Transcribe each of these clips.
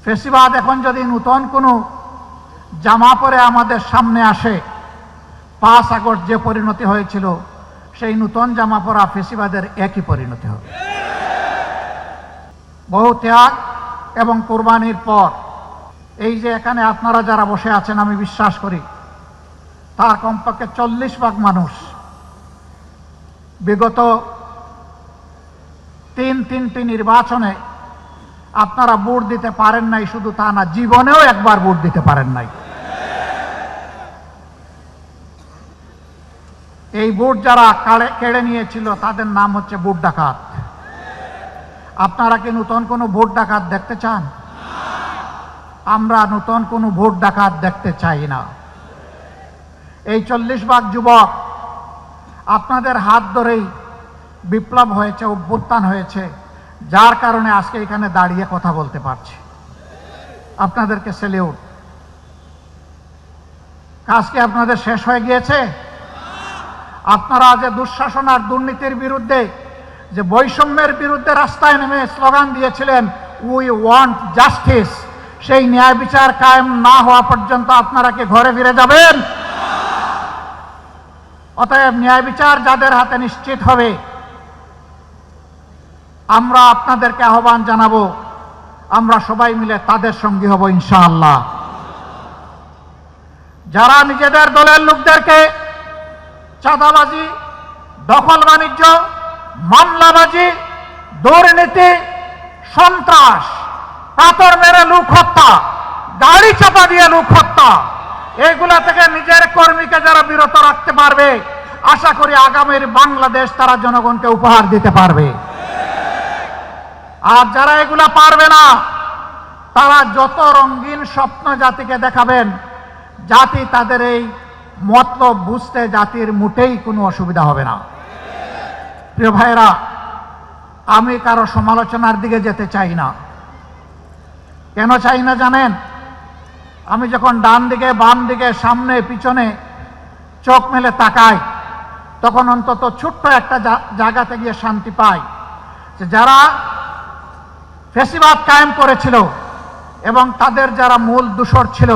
ফেসিবাদ এখন যদি নতুন কোনো জামা পরে আমাদের সামনে আসে, 5 আগস্ট যে পরিণতি হয়েছিল সেই নতুন জামা পরা ফেসিবাদের একই পরিণতি হবে। বহু ত্যাগ এবং কোরবানির পর এই যে এখানে আপনারা যারা বসে আছেন, আমি বিশ্বাস করি তার কমপক্ষে 40% মানুষ বিগত তিনটি নির্বাচনে আপনারা ভোট দিতে পারেন নাই। শুধু তা না, জীবনেও একবার ভোট দিতে পারেন নাই। এই ভোট যারা কেড়ে নিয়েছিল তাদের নাম হচ্ছে ভোট ডাকাত। আপনারা কি নতুন কোনো ভোট ডাকাত দেখতে চান? আমরা নতুন কোনো ভোট ডাকাত দেখতে চাই না। এই 40% যুবক আপনাদের হাত ধরেই বিপ্লব হয়েছে, অভ্যুত্থান হয়েছে, যার কারণে আজকে এখানে দাঁড়িয়ে কথা বলতে পারছি। আপনাদেরকে সেলিউট। কাজ কি আপনাদের শেষ হয়ে গিয়েছে? আপনারা যে দুঃশাসন আর দুর্নীতির বিরুদ্ধে, যে বৈষম্যের বিরুদ্ধে রাস্তায় নেমে স্লোগান দিয়েছিলেন, উই ওয়ান্ট জাস্টিস, সেই ন্যায় বিচার কায়েম না হওয়া পর্যন্ত আপনারা কি ঘরে ফিরে যাবেন? অতএব ন্যায় বিচার যাদের হাতে নিশ্চিত হবে, আমরা আপনাদেরকে আহ্বান জানাবো, আমরা সবাই মিলে তাদের সঙ্গী হব ইনশাআল্লাহ। যারা নিজেদের দলের লোকদেরকে চাঁদাবাজি, দখল বাণিজ্য, মামলাবাজি, দুর্নীতি, সন্ত্রাস, পাথর মেরে লোক হত্যা, গাড়ি চাপা দিয়ে লোক হত্যা, এগুলা থেকে নিজের কর্মীকে যারা বিরত রাখতে পারবে, আশা করি আগামীর বাংলাদেশ তারা জনগণকে উপহার দিতে পারবে। আর যারা এগুলা পারবে না, তারা যত রঙিন স্বপ্ন জাতিকে দেখাবেন, জাতি তাদের এই মতলব বুঝতে জাতির মোটেই কোনো অসুবিধা হবে না। প্রিয় ভাইরা, আমি কারো সমালোচনার দিকে যেতে চাই না। কেন চাই না জানেন? আমি যখন ডান দিকে, বাম দিকে, সামনে, পিছনে চোখ মেলে তাকাই, তখন অন্তত ছোট্ট একটা জায়গাতে গিয়ে শান্তি পাই যে যারা ফ্যাসিবাদ কায়েম করেছিল এবং তাদের যারা মূল দোসর ছিল,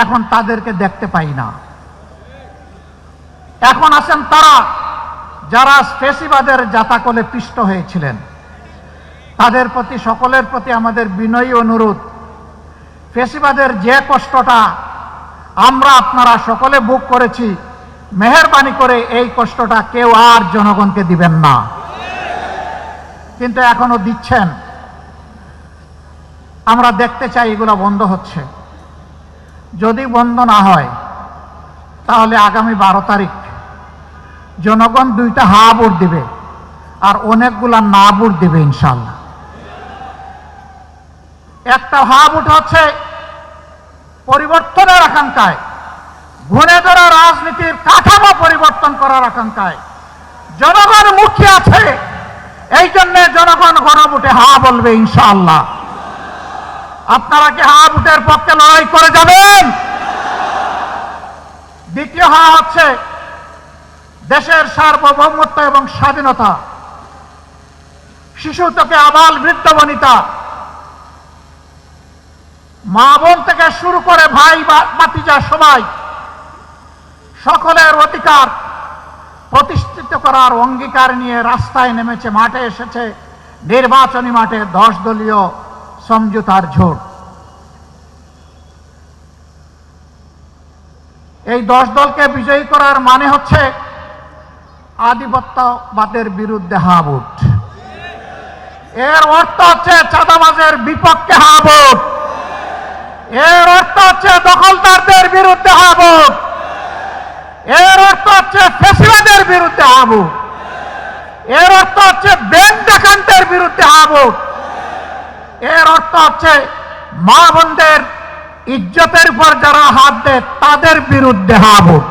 এখন তাদেরকে দেখতে পাই না। এখন আছেন তারা যারা ফ্যাসিবাদের জাতাকলে পিষ্ট হয়েছিলেন। তাদের প্রতি, সকলের প্রতি আমাদের বিনয়ী অনুরোধ, ফ্যাসিবাদের যে কষ্টটা আমরা আপনারা সকলে ভোগ করেছি, মেহেরবানি করে এই কষ্টটা কেউ আর জনগণকে দিবেন না। কিন্তু এখনো দিচ্ছেন। আমরা দেখতে চাই এগুলো বন্ধ হচ্ছে। যদি বন্ধ না হয়, তাহলে আগামী 12 তারিখ জনগণ 2টা হা ভোট দিবে আর অনেকগুলা না ভোট দিবে ইনশাআল্লাহ। একটা হা ভোট হচ্ছে পরিবর্তনের আকাঙ্ক্ষায়, ঘুরে ধরা রাজনীতির কাঠামো পরিবর্তন করার আকাঙ্ক্ষায় জনগণ মুখী আছে, এই জন্য জনগণ গণভোটে হা বলবে ইনশাআল্লাহ। আপনারা কি হা ভোটের পক্ষে লড়াই করে যাবেন? দ্বিতীয় হা হচ্ছে দেশের সার্বভৌমত্ব এবং স্বাধীনতা। শিশু থেকে আবাল বৃদ্ধ বনিতা, মা বোন থেকে শুরু করে ভাই ভাতিজা সবাই, সকলের অধিকার প্রতিষ্ঠিত করার অঙ্গীকার নিয়ে রাস্তায় নেমেছে, মাঠে এসেছে নির্বাচনী মাঠে 10 দলীয় সমঝোতার জোট। এই 10 দলকে বিজয়ী করার মানে হচ্ছে আধিপত্যবাদের বিরুদ্ধে হা ভোট। এর অর্থ হচ্ছে চাঁদাবাজের বিপক্ষে হা ভোট। এর অর্থ হচ্ছে দখলদারদের বিরুদ্ধে হা ভোট। এর অর্থ হচ্ছে ফ্যাসিবাদের বিরুদ্ধে হা ভোট। এর অর্থ হচ্ছে ব্যাংক ডাকাতের বিরুদ্ধে হা ভোট। এর অর্থ হচ্ছে মা বোনদের ইজ্জতের উপর যারা হাত দেয় তাদের বিরুদ্ধে হা ভোট।